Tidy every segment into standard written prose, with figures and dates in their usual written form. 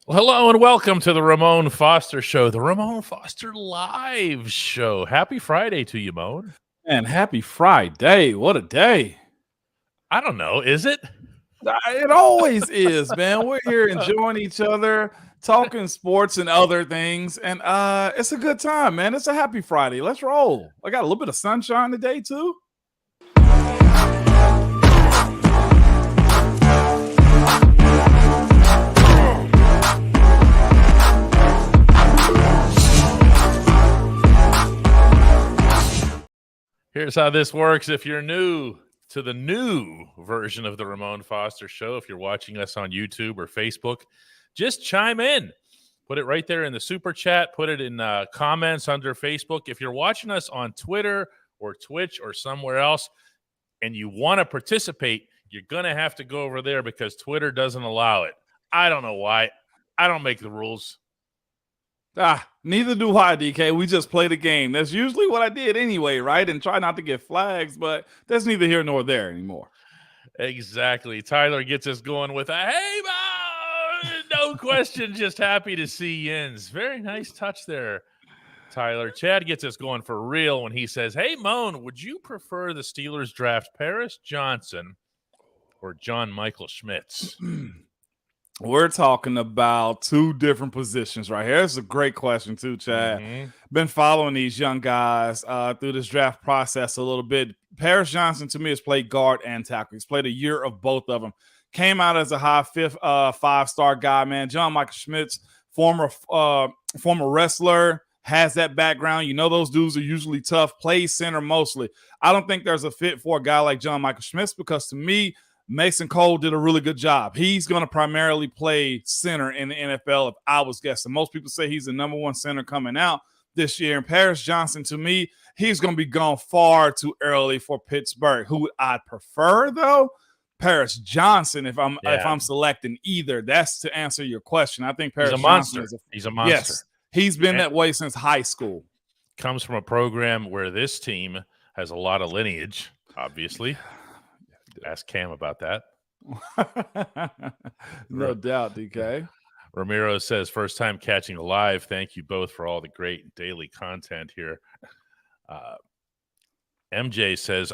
Well, hello and welcome to the Ramon Foster Show, the Ramon Foster Live Show. Happy Friday to you, Moan. And happy Friday. What a day. I don't know, is it? It always is, man. We're here enjoying each other, talking sports and other things. And it's a good time, man. It's a happy Friday. Let's roll. I got a little bit of sunshine today, too. Here's how this works. If you're new to the new version of the Ramon Foster Show, if you're watching us on YouTube or Facebook, just chime in. Put it right there in the super chat. Put it in comments under Facebook. If you're watching us on Twitter or Twitch or somewhere else and you want to participate, you're going to have to go over there because Twitter doesn't allow it. I don't know why. I don't make the rules. Neither do I, DK. We just play the game. That's usually what I did anyway, right? And try not to get flags, but that's neither here nor there anymore. Exactly. Tyler gets us going with a hey, Mo! No question. Just happy to see Yins. Very nice touch there, Tyler. Chad gets us going for real when he says, hey, Moan, would you prefer the Steelers draft Paris Johnson or John Michael Schmitz? We're talking about two different positions right here. It's a great question too, Chad. Mm-hmm. Been following these young guys through this draft process a little bit. Paris Johnson, to me, has played guard and tackle. He's played a year of both of them. Came out as a high five-star guy, man. John Michael Schmitz, former wrestler, has that background. You know those dudes are usually tough. Plays center mostly. I don't think there's a fit for a guy like John Michael Schmitz because to me, Mason Cole did a really good job. He's going to primarily play center in the NFL, if I was guessing. Most people say he's the number one center coming out this year. And Paris Johnson, to me, he's going to be gone far too early for Pittsburgh. Who I'd prefer, though? Paris Johnson, if I'm selecting either. That's to answer your question. I think Paris Johnson is he's a monster. Yes, he's been that way since high school. Comes from a program where this team has a lot of lineage, obviously. Ask Cam about that. No doubt, DK. Ramiro says, first time catching live. Thank you both for all the great daily content here. MJ says,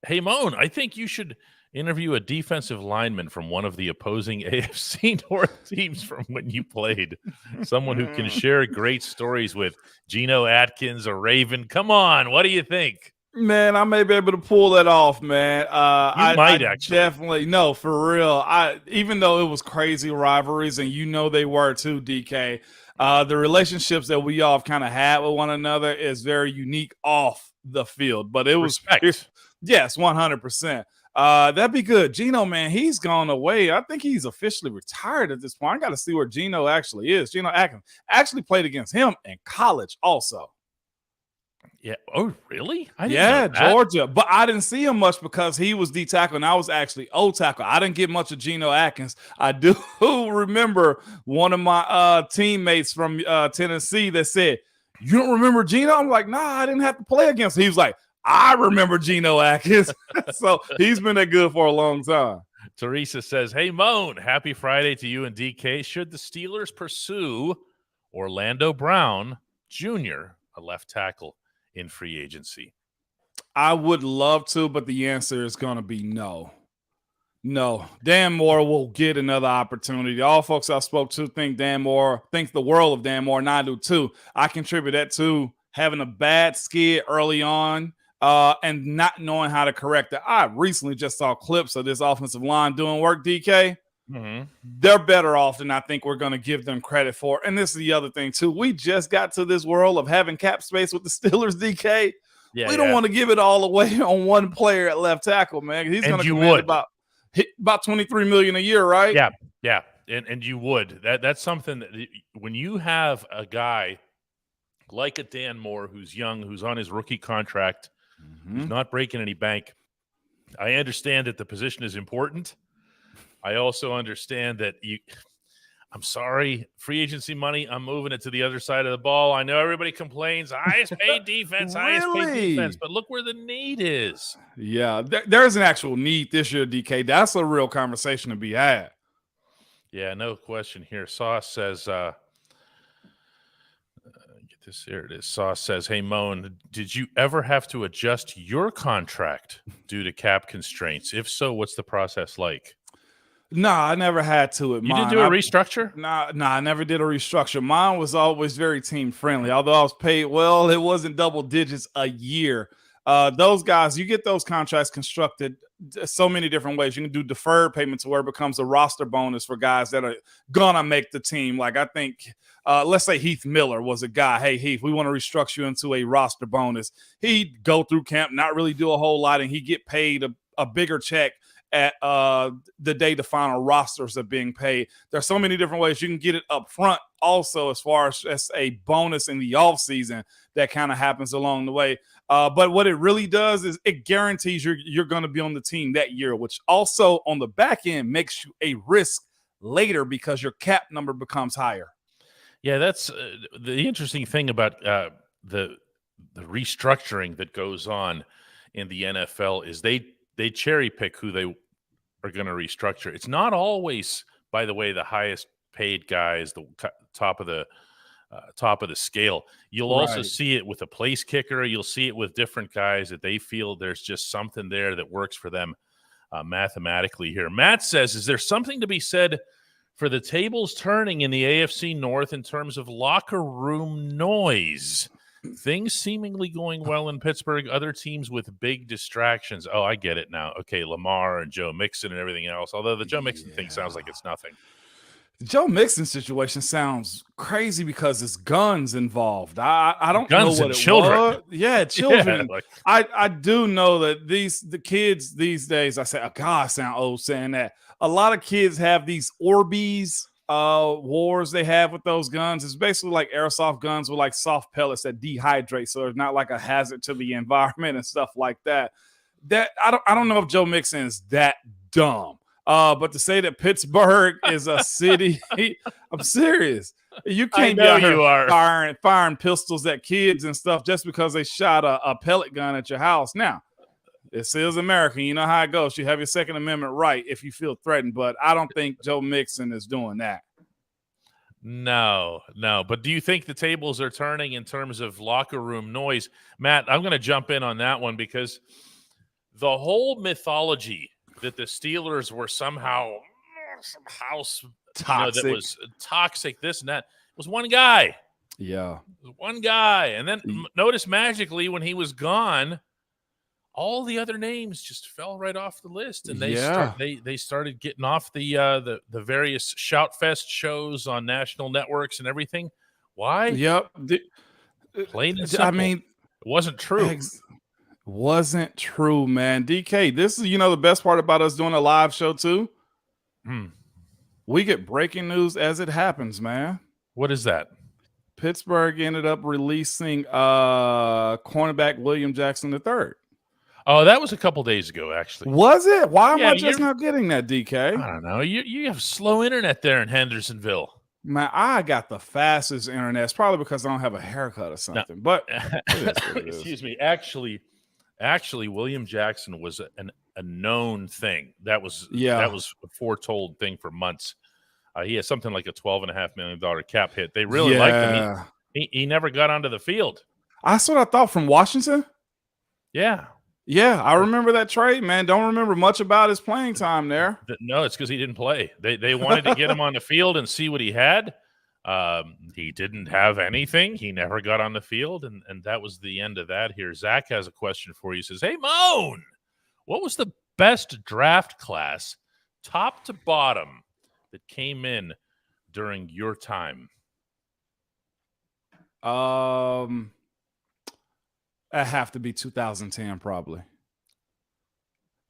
hey, Moan, I think you should interview a defensive lineman from one of the opposing AFC North teams from when you played. Someone who can share great stories with Gino Atkins or Raven. Come on, what do you think? Man, I may be able to pull that off, man. I might actually. Definitely. No, for real. Even though it was crazy rivalries, and you know they were too, DK, the relationships that we all kind of had with one another is very unique off the field. But it was respect. Yes, 100%. That'd be good. Gino, man, he's gone away. I think he's officially retired at this point. I got to see where Gino actually is. Gino Atkins actually played against him in college also. Yeah. Oh, really? Georgia. But I didn't see him much because he was D tackle and I was actually O tackle. I didn't get much of Gino Atkins. I do remember one of my teammates from Tennessee that said, you don't remember Gino? I'm like, nah, I didn't have to play against him. He was like, I remember Gino Atkins. So he's been that good for a long time. Teresa says, hey, Moan, happy Friday to you and DK. Should the Steelers pursue Orlando Brown Jr., a left tackle, in free agency? I would love to, but the answer is going to be no. No. Dan Moore will get another opportunity. All folks I spoke to think the world of Dan Moore, and I do too. I contribute that to having a bad skid early on and not knowing how to correct it. I recently just saw clips of this offensive line doing work, DK. Mm-hmm. They're better off than I think we're going to give them credit for. And this is the other thing, too. We just got to this world of having cap space with the Steelers, DK. We don't want to give it all away on one player at left tackle, man. He's going to command about $23 million a year, right? Yeah. And you would. That's something that when you have a guy like a Dan Moore who's young, who's on his rookie contract, who's not breaking any bank, I understand that the position is important. I also understand that I'm sorry, free agency money, I'm moving it to the other side of the ball. I know everybody complains, highest paid defense, highest paid defense, but look where the need is. Yeah, there's an actual need this year, DK. That's a real conversation to be had. Yeah, no question here. Sauce says, get this, here it is. Sauce says, hey, Moan, did you ever have to adjust your contract due to cap constraints? If so, what's the process like? Nah, I never had to at You didn't mine. do a restructure? Nah, I never did a restructure. Mine was always very team friendly. Although I was paid well, it wasn't double digits a year. Those guys, you get those contracts constructed so many different ways. You can do deferred payments where it becomes a roster bonus for guys that are gonna make the team. Like I think, let's say Heath Miller was a guy. Hey Heath, we want to restructure you into a roster bonus. He'd go through camp, not really do a whole lot, and he'd get paid a bigger check at the day the final rosters are being paid. There's so many different ways you can get it up front. Also, as far as a bonus in the offseason that kind of happens along the way. But what it really does is it guarantees you're going to be on the team that year, which also on the back end makes you a risk later because your cap number becomes higher. Yeah, that's the interesting thing about the restructuring that goes on in the NFL is they cherry pick who they are going to restructure. It's not always, by the way, the highest paid guys, the top of the scale. You'll also see it with a place kicker. You'll see it with different guys that they feel there's just something there that works for them mathematically here. Matt says, is there something to be said for the tables turning in the AFC North in terms of locker room noise? Things seemingly going well in Pittsburgh, other teams with big distractions. Oh, I get it now. Okay, Lamar and Joe Mixon and everything else, although the Joe Mixon thing sounds like it's nothing. The Joe Mixon situation sounds crazy because it's guns involved. I don't know what it children. was. Yeah, children. Yeah, I do know that the kids these days, I say, oh God, I sound old saying that. A lot of kids have these Orbeez wars they have with those guns. It's basically like airsoft guns with like soft pellets that dehydrate, so it's not like a hazard to the environment and stuff like that. That I don't know if Joe Mixon is that dumb. But to say that Pittsburgh is a city, I'm serious. You can't be out here firing pistols at kids and stuff just because they shot a pellet gun at your house. Now, this is America. You know how it goes. You have your Second Amendment right if you feel threatened, but I don't think Joe Mixon is doing that. No. But do you think the tables are turning in terms of locker room noise? Matt, I'm going to jump in on that one because the whole mythology that the Steelers were somehow some house toxic, that was toxic, this and that, was one guy. Yeah. One guy. And then notice magically when he was gone, all the other names just fell right off the list, and they started getting off the various Shout Fest shows on national networks and everything. Why? Yep. Plain and simple. I mean, it wasn't true. Wasn't true, man. DK, this is the best part about us doing a live show too. We get breaking news as it happens, man. What is that? Pittsburgh ended up releasing cornerback William Jackson III. Oh, that was a couple days ago, actually. Was it? Why am I just not getting that, DK? I don't know. You have slow internet there in Hendersonville. Man, I got the fastest internet. It's probably because I don't have a haircut or something. No. But excuse me. Actually, William Jackson was a known thing. That was a foretold thing for months. He has something like a $12.5 million cap hit. They really liked him. He never got onto the field. That's what I thought from Washington. Yeah, I remember that trade, man. Don't remember much about his playing time there. No, it's because he didn't play. They wanted to get him on the field and see what he had. He didn't have anything. He never got on the field, and that was the end of that here. Zach has a question for you. He says, hey, Moan, what was the best draft class, top to bottom, that came in during your time? That have to be 2010, probably.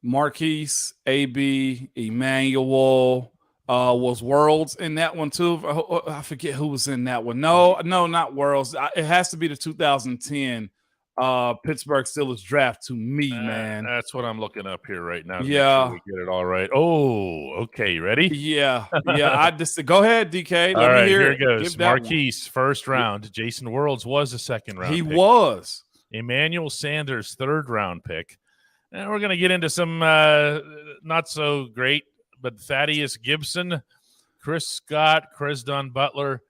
Marquise, AB, Emmanuel, was Worlds in that one too. I forget who was in that one. No, not Worlds. It has to be the 2010 Pittsburgh Steelers draft to me, man. That's what I'm looking up here right now. Yeah, we get it all right. Oh, okay, you ready? Yeah. I just go ahead, DK. Let me hear. Here it goes. Marquise, first round. Jason Worlds was a second round. He was. Emmanuel Sanders, third round pick. And we're going to get into some not so great, but Thaddeus Gibson, Chris Scott, Chris Dunn Butler,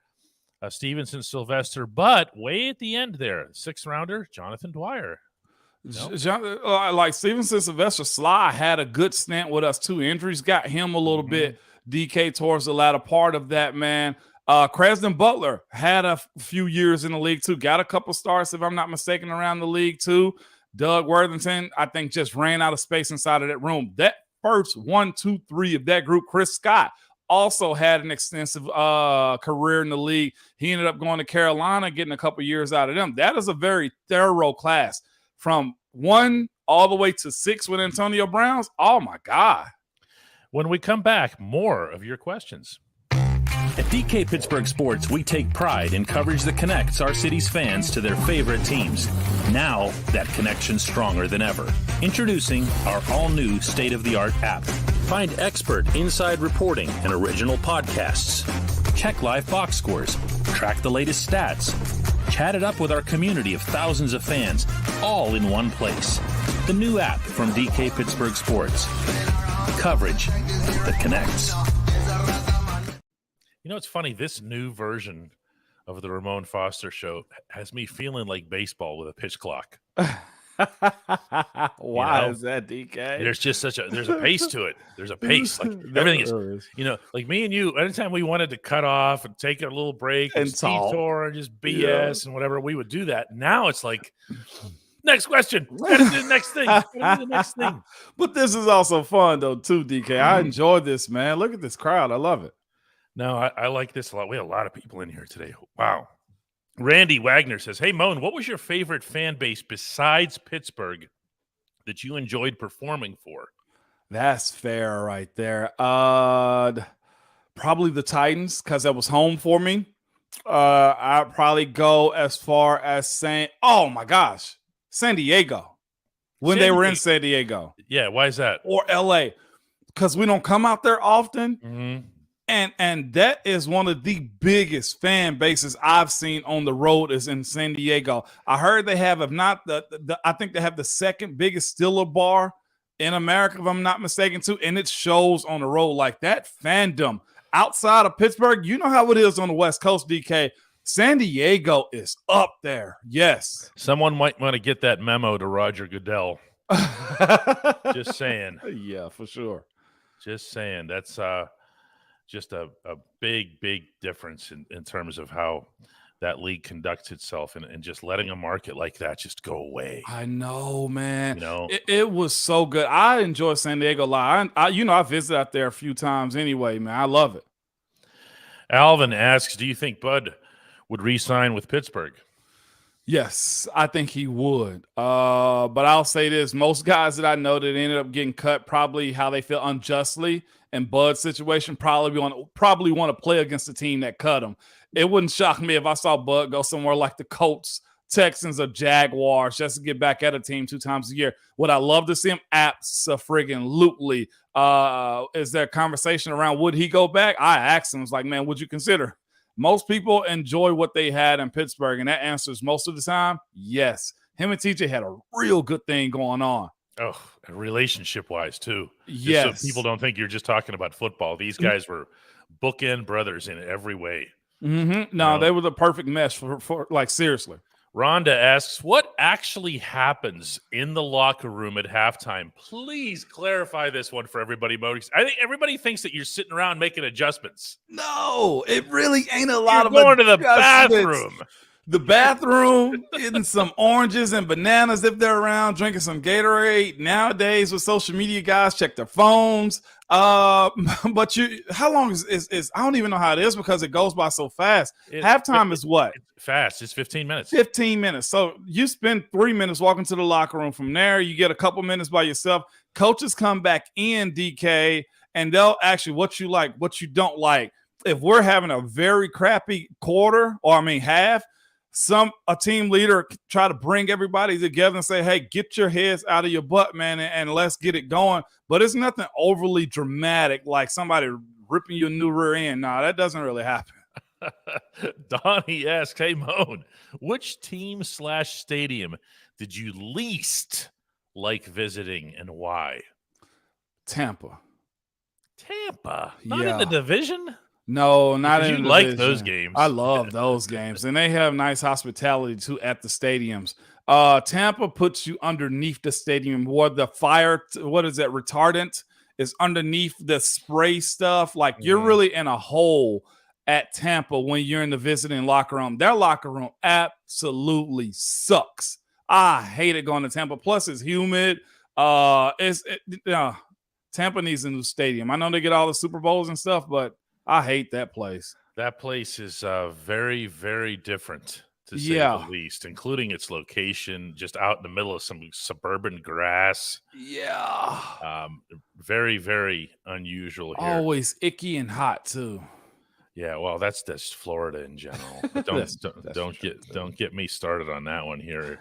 Stevenson, Sylvester, but way at the end there, 6th rounder, Jonathan Dwyer. Like Stevenson, Sylvester, Sly had a good stint with us too. Injuries got him a little bit, DK, towards the latter part of that, man. Cresden Butler had a few years in the league too. Got a couple starts, if I'm not mistaken, around the league too. Doug Worthington, I think, just ran out of space inside of that room. That first 1, 2, 3 of that group, Chris Scott also had an extensive career in the league. He ended up going to Carolina, getting a couple years out of them. That is a very thorough class. From 1 all the way to 6 with Antonio Browns. Oh, my God. When we come back, more of your questions. At DK Pittsburgh Sports, we take pride in coverage that connects our city's fans to their favorite teams. Now, that connection's stronger than ever. Introducing our all-new state-of-the-art app. Find expert inside reporting and original podcasts. Check live box scores. Track the latest stats. Chat it up with our community of thousands of fans, all in one place. The new app from DK Pittsburgh Sports. Coverage that connects. You know, it's funny. This new version of the Ramon Foster Show has me feeling like baseball with a pitch clock. Why is that, DK? There's just there's a pace to it. There's a pace. Like everything is, like me and you, anytime we wanted to cut off and take a little break and detour and just BS and whatever, we would do that. Now it's like, next question. Gotta do the next thing. Gotta do the next thing. But this is also fun though, too, DK. I enjoy this, man. Look at this crowd. I love it. No, I like this a lot. We had a lot of people in here today. Wow. Randy Wagner says, hey, Moan, what was your favorite fan base besides Pittsburgh that you enjoyed performing for? That's fair right there. Probably the Titans, because that was home for me. I'd probably go as far as saying, oh, my gosh, San Diego. When they were in San Diego. Yeah, why is that? Or L.A. Because we don't come out there often. Mm-hmm. And that is one of the biggest fan bases I've seen on the road is in San Diego. I heard they have, if not I think they have the second biggest Steeler bar in America, if I'm not mistaken, too. And it shows on the road. Like that fandom outside of Pittsburgh, you know how it is on the West Coast, DK. San Diego is up there. Yes. Someone might want to get that memo to Roger Goodell. Just saying. Yeah, for sure. Just saying. That's just a big difference in terms of how that league conducts itself and just letting a market like that just go away. I know, man. You know, it was so good. I enjoy San Diego a lot. I visit out there a few times anyway, man. I love it. Alvin asks, do you think Bud would re-sign with Pittsburgh? Yes, I think he would. But I'll say this. Most guys that I know that ended up getting cut, probably how they feel unjustly in Bud's situation, probably want to play against the team that cut him. It wouldn't shock me if I saw Bud go somewhere like the Colts, Texans, or Jaguars just to get back at a team 2 times a year. Would I love to see him? Absolutely. Is there a conversation around would he go back? I asked him, I was like, man, would you consider? Most people enjoy what they had in Pittsburgh, and that answers most of the time, yes. Him and TJ had a real good thing going on. Oh, relationship-wise, too. Yes. Just so people don't think you're just talking about football. These guys were bookend brothers in every way. Mm-hmm. No, they were the perfect mesh for like, seriously. Rhonda asks, what actually happens in the locker room at halftime? Please clarify this one for everybody. I think everybody thinks that you're sitting around making adjustments. No, it really ain't a lot of going to the bathroom. The bathroom, eating some oranges and bananas if they're around, drinking some Gatorade. Nowadays with social media, guys check their phones. But how long is I don't even know how it is because it goes by so fast. Halftime is what? Fast. It's 15 minutes. 15 minutes. So you spend 3 minutes walking to the locker room. From there, you get a couple minutes by yourself. Coaches come back in, DK, and they'll ask you what you like, what you don't like. If we're having a very crappy half, a team leader try to bring everybody together and say, hey, get your heads out of your butt, man, and let's get it going. But it's nothing overly dramatic like somebody ripping your new rear end. No, that doesn't really happen. Donnie asks, hey, Moan, which team/stadium did you least like visiting and why? Tampa. Not in the division? No, not Because in you the like division. those games. I love those games, and they have nice hospitality too at the stadiums. Tampa puts you underneath the stadium where the fire, what is that, retardant is underneath the spray stuff. Like you're really in a hole at Tampa when you're in the visiting locker room. Their locker room absolutely sucks. I hated going to Tampa. Plus, it's humid. Tampa needs a new stadium. I know they get all the Super Bowls and stuff, but I hate that place. That place is very, very different, to say the least, including its location, just out in the middle of some suburban grass. Yeah. Very, very unusual here. Always icky and hot too. Yeah, well, that's Florida in general. Don't get me started on that one here.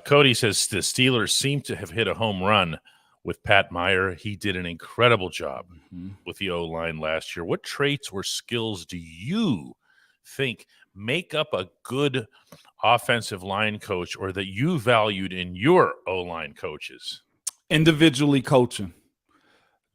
Cody says the Steelers seem to have hit a home run with Pat Meyer. He did an incredible job with the O-line last year. What traits or skills do you think make up a good offensive line coach, or that you valued in your O-line coaches? Individually coaching.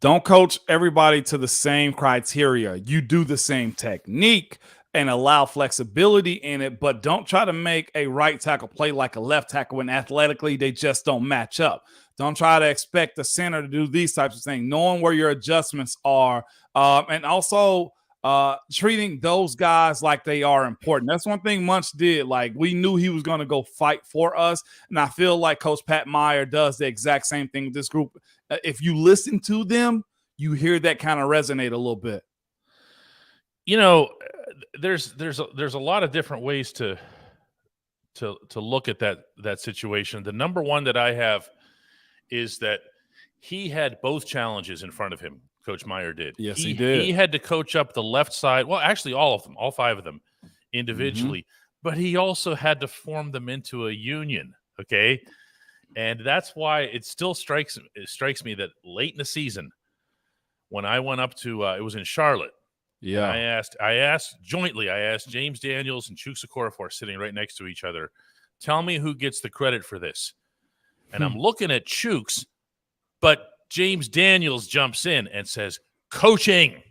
Don't coach everybody to the same criteria. You do the same technique and allow flexibility in it, but don't try to make a right tackle play like a left tackle when athletically they just don't match up. Don't try to expect the center to do these types of things, knowing where your adjustments are, and also treating those guys like they are important. That's one thing Munch did. Like, we knew he was going to go fight for us, and I feel like Coach Pat Meyer does the exact same thing with this group. If you listen to them, you hear that kind of resonate a little bit. You know, there's a lot of different ways to look at that situation. The number one that I have is that he had both challenges in front of him. Coach Meyer did. Yes, he did. He had to coach up the left side. Well, actually, all of them, all five of them individually. But he also had to form them into a union. Okay, and that's why it still strikes me that late in the season, when I went up to it was in Charlotte. Yeah, I asked James Daniels and Chuks Okorafor sitting right next to each other, tell me who gets the credit for this. And I'm looking at Chuks, but James Daniels jumps in and says, coaching.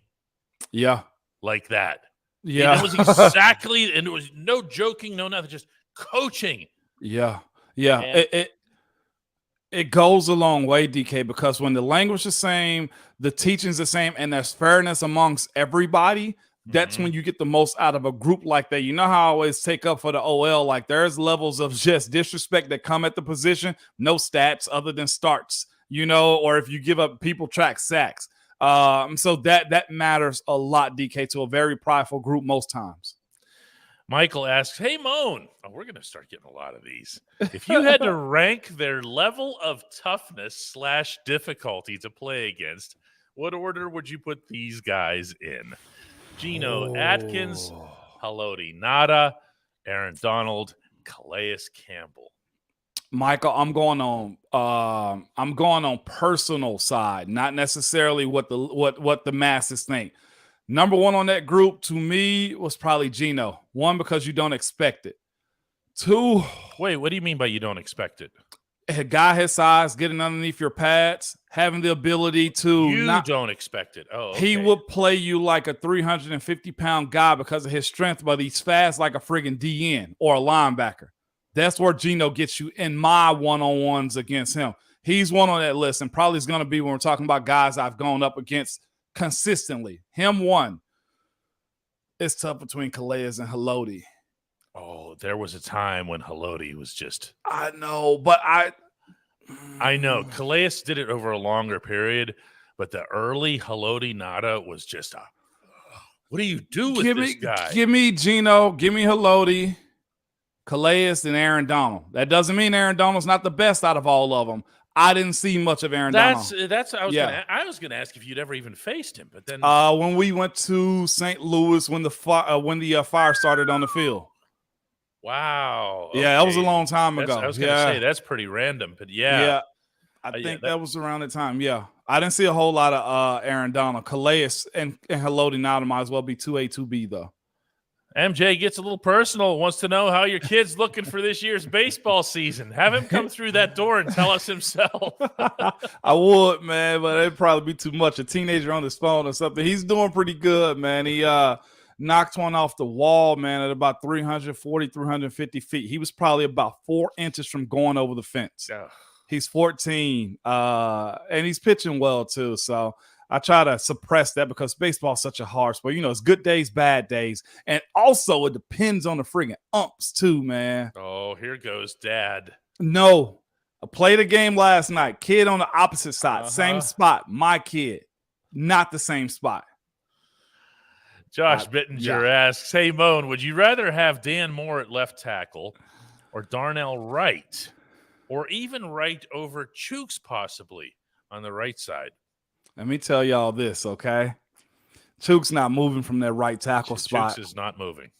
Yeah. Like that. Yeah. And it was exactly, and it was no joking, no nothing, just coaching. Yeah. Yeah. And it goes a long way, DK, because when the language is the same, the teaching's the same, and there's fairness amongst everybody, that's when you get the most out of a group like that. You know how I always take up for the OL, like there's levels of just disrespect that come at the position, no stats other than starts, or if you give up people track sacks. So that matters a lot, DK, to a very prideful group most times. Michael asks, hey, Moan, we're going to start getting a lot of these. If you had to rank their level of toughness / difficulty to play against, what order would you put these guys in? Gino Atkins, Haloti Ngata, Aaron Donald, Calais Campbell. Michael, I'm going on personal side, not necessarily what the masses think. Number one on that group to me was probably Gino. One, because you don't expect it. Two, wait, what do you mean by you don't expect it? A guy his size, getting underneath your pads, having the ability to don't expect it. Oh, okay. He would play you like a 350-pound guy because of his strength, but he's fast like a friggin' DN or a linebacker. That's where Gino gets you in my one-on-ones against him. He's one on that list, and probably is going to be when we're talking about guys I've gone up against consistently. Him one. It's tough between Calais and Haloti. Oh, there was a time when Haloti was just... I know, but I know. Calais did it over a longer period, but the early Haloti Ngata was just what do you do with this guy? Give me Gino, give me Haloti, Calais, and Aaron Donald. That doesn't mean Aaron Donald's not the best out of all of them. I didn't see much of Aaron Donald. I was going to ask if you'd ever even faced him, but then when we went to St. Louis when the fire started on the field. Wow. Okay. Yeah, that was a long time ago. I was going to say that's pretty random, but yeah. I think that was around the time. Yeah, I didn't see a whole lot of Aaron Donald. Calais and Haloti Ngata might as well be 2A, 2B though. MJ gets a little personal, wants to know how your kid's looking for this year's baseball season. Have him come through that door and tell us himself. I would, man, but it'd probably be too much. A teenager on his phone or something. He's doing pretty good, man. He knocked one off the wall, man, at about 340, 350 feet. He was probably about 4 inches from going over the fence. Ugh. He's 14, and he's pitching well, too, so I try to suppress that because baseball's such a hard sport. You know, it's good days, bad days. And also it depends on the friggin' umps too, man. Oh, here goes Dad. No. I played a game last night. Kid on the opposite side. Same spot. My kid. Not the same spot. Josh Bittinger asks, hey, Moan, would you rather have Dan Moore at left tackle or Darnell Wright? Or even Wright over Chooks possibly on the right side? Let me tell y'all this, okay? Chooks not moving from that right tackle spot. Chooks is not moving.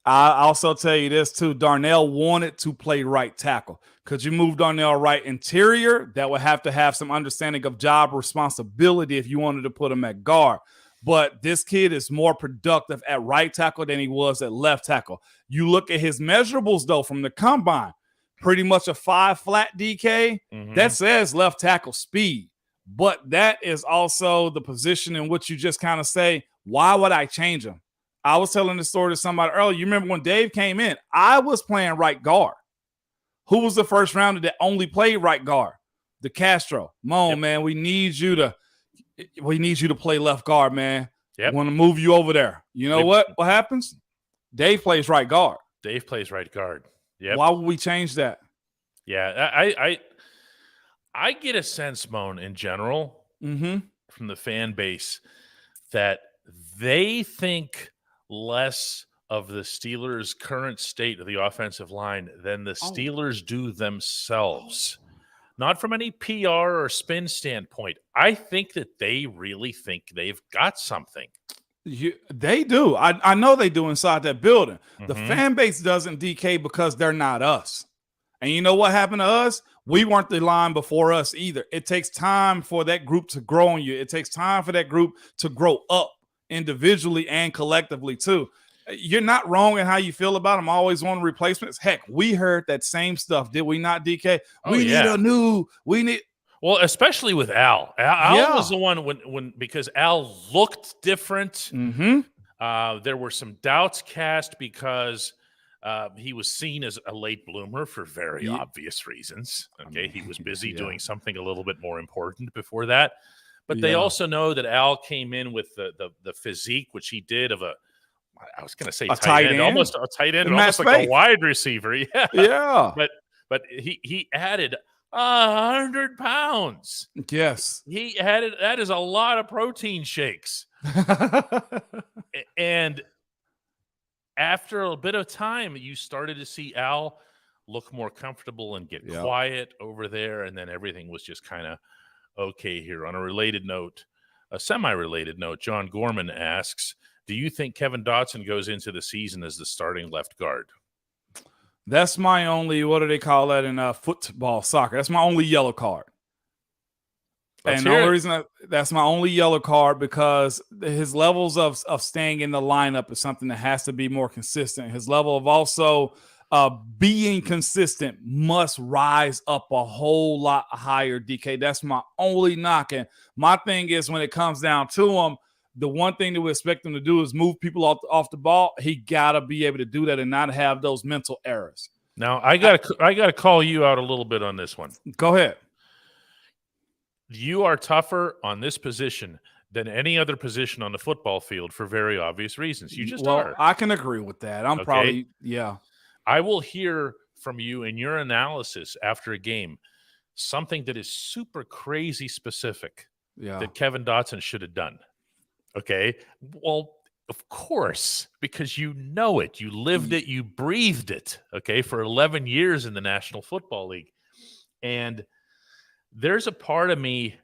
I also tell you this, too. Darnell wanted to play right tackle. Could you move Darnell right interior? That would have to have some understanding of job responsibility if you wanted to put him at guard. But this kid is more productive at right tackle than he was at left tackle. You look at his measurables, though, from the combine, pretty much a 5 flat DK. Mm-hmm. That says left tackle speed. But that is also the position in which you just kind of say, why would I change him? I was telling the story to somebody earlier. You remember when Dave came in, I was playing right guard. Who was the first rounder that only played right guard? De Castro. Man, we need you to play left guard, man. Yep. Want to move you over there. You know what happens? Dave plays right guard. Dave plays right guard. Yep. Why would we change that? Yeah, I get a sense, Moan, in general, from the fan base that they think less of the Steelers' current state of the offensive line than the Steelers do themselves. Not from any PR or spin standpoint. I think that they really think they've got something. They do. I know they do inside that building. The fan base doesn't DK because they're not us. And you know what happened to us? We weren't the line before us either. It takes time for that group to grow on you. It takes time for that group to grow up individually and collectively too. You're not wrong in how you feel about them. Always wanting replacements. Heck, we heard that same stuff. Did we not, DK? Well, especially with Al. Al was the one because Al looked different. There were some doubts cast because he was seen as a late bloomer for very obvious reasons. Okay, he was busy doing something a little bit more important before that. But they also know that Al came in with the physique, which he did of I was going to say tight end, almost a tight end, almost like a wide receiver. Yeah. But he added 100 pounds. Yes. He added, that is a lot of protein shakes. And after a bit of time, you started to see Al look more comfortable and get quiet over there. And then everything was just kind of okay here. On a related note, a semi-related note, John Gorman asks, do you think Kevin Dodson goes into the season as the starting left guard? That's my only, what do they call that in football, soccer? That's my only yellow card. And the only reason that's my only yellow card because his levels of staying in the lineup is something that has to be more consistent. His level of also being consistent must rise up a whole lot higher, DK. That's my only knock. And my thing is when it comes down to him, the one thing that we expect him to do is move people off the ball. He got to be able to do that and not have those mental errors. Now, I got to call you out a little bit on this one. Go ahead. You are tougher on this position than any other position on the football field for very obvious reasons. You just are. I can agree with that. I'm probably. I will hear from you in your analysis after a game something that is super crazy specific that Kevin Dodson should have done. Okay. Well, of course, because you know it. You lived it. You breathed it. Okay. For 11 years in the National Football League. And there's a part of me,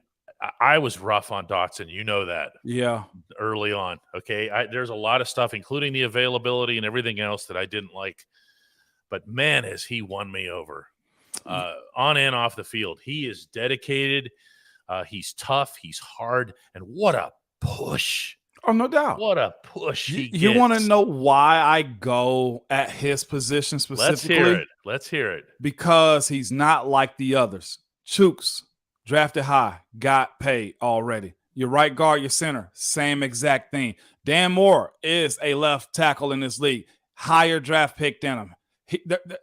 I was rough on Dodson. You know that. Yeah. Early on. Okay. There's a lot of stuff, including the availability and everything else that I didn't like. But man, has he won me over on and off the field. He is dedicated. He's tough. He's hard. And what a push. Oh, no doubt. What a push he gets. You want to know why I go at his position specifically? Let's hear it. Because he's not like the others. Chooks, drafted high, got paid already. Your right guard, your center, same exact thing. Dan Moore is a left tackle in this league. Higher draft pick than him.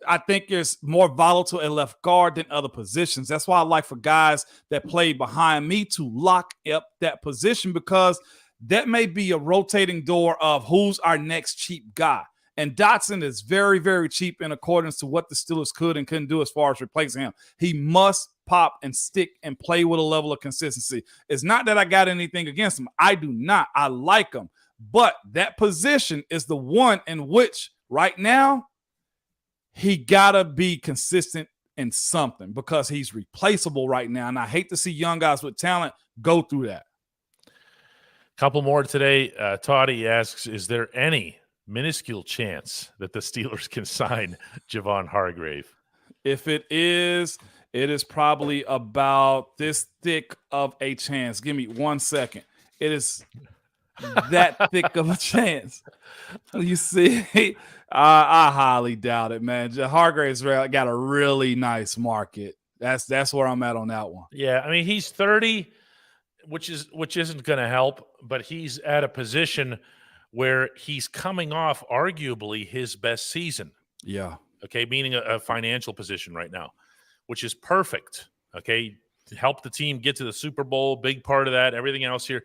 I think there's more volatile at left guard than other positions. That's why I like for guys that play behind me to lock up that position, because that may be a rotating door of who's our next cheap guy. And Dodson is very, very cheap in accordance to what the Steelers could and couldn't do as far as replacing him. He must pop and stick and play with a level of consistency. It's not that I got anything against him. I do not. I like him. But that position is the one in which right now he got to be consistent in something, because he's replaceable right now. And I hate to see young guys with talent go through that. Couple more today. Toddy asks, is there any minuscule chance that the Steelers can sign Javon Hargrave? If it is probably about this thick of a chance. Give me 1 second. It is that thick of a chance. You see, I highly doubt it, man. Hargrave's got a really nice market. That's where I'm at on that one. Yeah, I mean, he's 30, which isn't going to help, but he's at a position where he's coming off arguably his best season. Yeah. Okay, meaning a financial position right now, which is perfect. Okay, to help the team get to the Super Bowl, big part of that. Everything else here,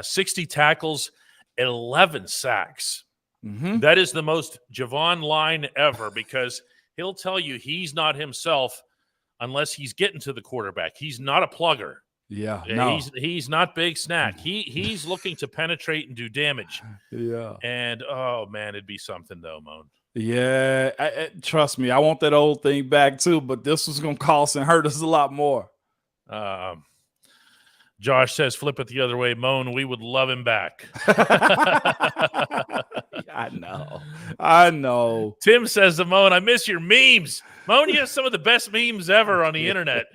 60 tackles, 11 sacks. Mm-hmm. That is the most Javon line ever, because he'll tell you he's not himself unless he's getting to the quarterback. He's not a plugger. Yeah, no. He's not big snack. He's looking to penetrate and do damage. Yeah. And, oh, man, it'd be something, though, Moan. Yeah, trust me, I want that old thing back, too, but this was going to cost and hurt us a lot more. Josh says, flip it the other way. Moan, we would love him back. I know. Tim says to Moan, I miss your memes. Moan, you have some of the best memes ever on the internet.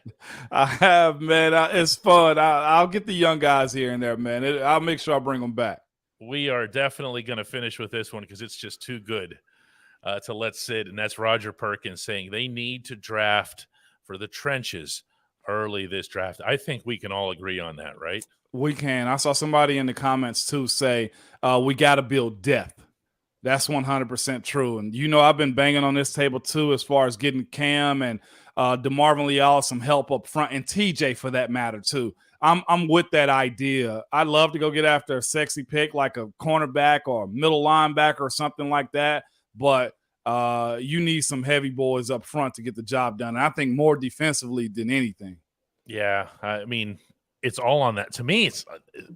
I have, man. It's fun. I'll get the young guys here and there, man. I'll make sure I bring them back. We are definitely going to finish with this one because it's just too good to let sit. And that's Roger Perkins saying they need to draft for the trenches early this draft. I think we can all agree on that, right? We can. I saw somebody in the comments, too, say we got to build depth. That's 100% true. And, I've been banging on this table, too, as far as getting Cam and DeMarvin Leal some help up front, and TJ for that matter, too. I'm with that idea. I'd love to go get after a sexy pick like a cornerback or a middle linebacker or something like that. But you need some heavy boys up front to get the job done. And I think more defensively than anything. Yeah, I mean, it's all on that. To me, it's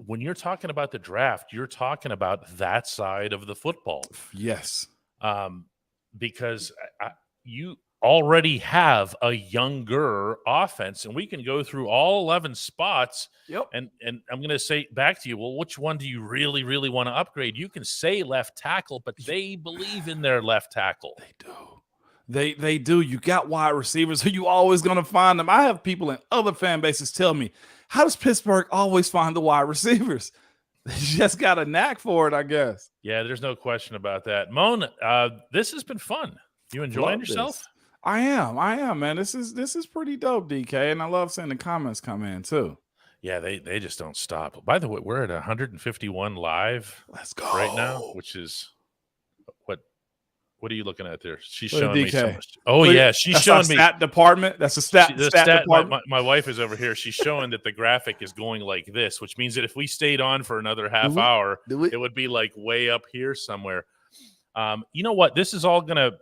when you're talking about the draft, you're talking about that side of the football. Yes. Because you already have a younger offense, and we can go through all 11 spots. Yep. And I'm going to say back to you, well, which one do you really, really want to upgrade? You can say left tackle, but they believe in their left tackle. They do. They do. You got wide receivers who you always going to find them. I have people in other fan bases tell me, how does Pittsburgh always find the wide receivers? They just got a knack for it, I guess. Yeah, there's no question about that. Moan, this has been fun. You enjoying yourself? I am, man. This is pretty dope, DK, and I love seeing the comments come in too. Yeah, they just don't stop. By the way, we're at 151 live. Let's go right now, which is what are you looking at there? She's showing me so much. She's showing me stat department. That's a stat department. My wife is over here. She's showing that the graphic is going like this, which means that if we stayed on for another half hour, it would be like way up here somewhere. You know what? This is all going to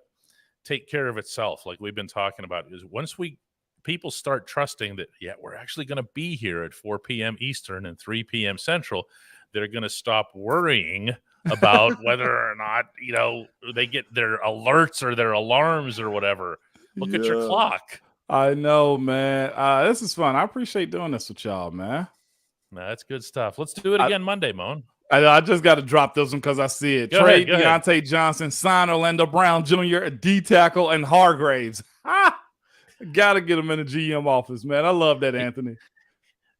take care of itself, like we've been talking about. Is once people start trusting that, we're actually going to be here at 4 p.m. Eastern and 3 p.m. Central, they're going to stop worrying about whether or not, they get their alerts or their alarms or whatever. Look at your clock. I know, man. This is fun. I appreciate doing this with y'all, man. That's good stuff. Let's do it again Monday, Moan. I just got to drop this one because I see it. Trade Deontay Johnson, sign Orlando Brown Jr., a D tackle, and Hargraves. Got to get him in the GM office, man. I love that, Anthony.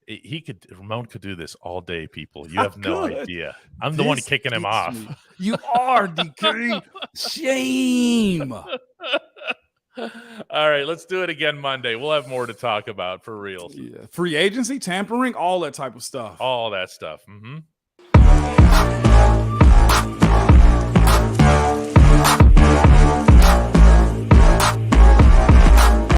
Ramon could do this all day, people. You have no idea. I'm the one kicking him off. You are, DK. Shame. All right, let's do it again Monday. We'll have more to talk about for real. Yeah. Free agency, tampering, all that type of stuff. All that stuff. Mm-hmm.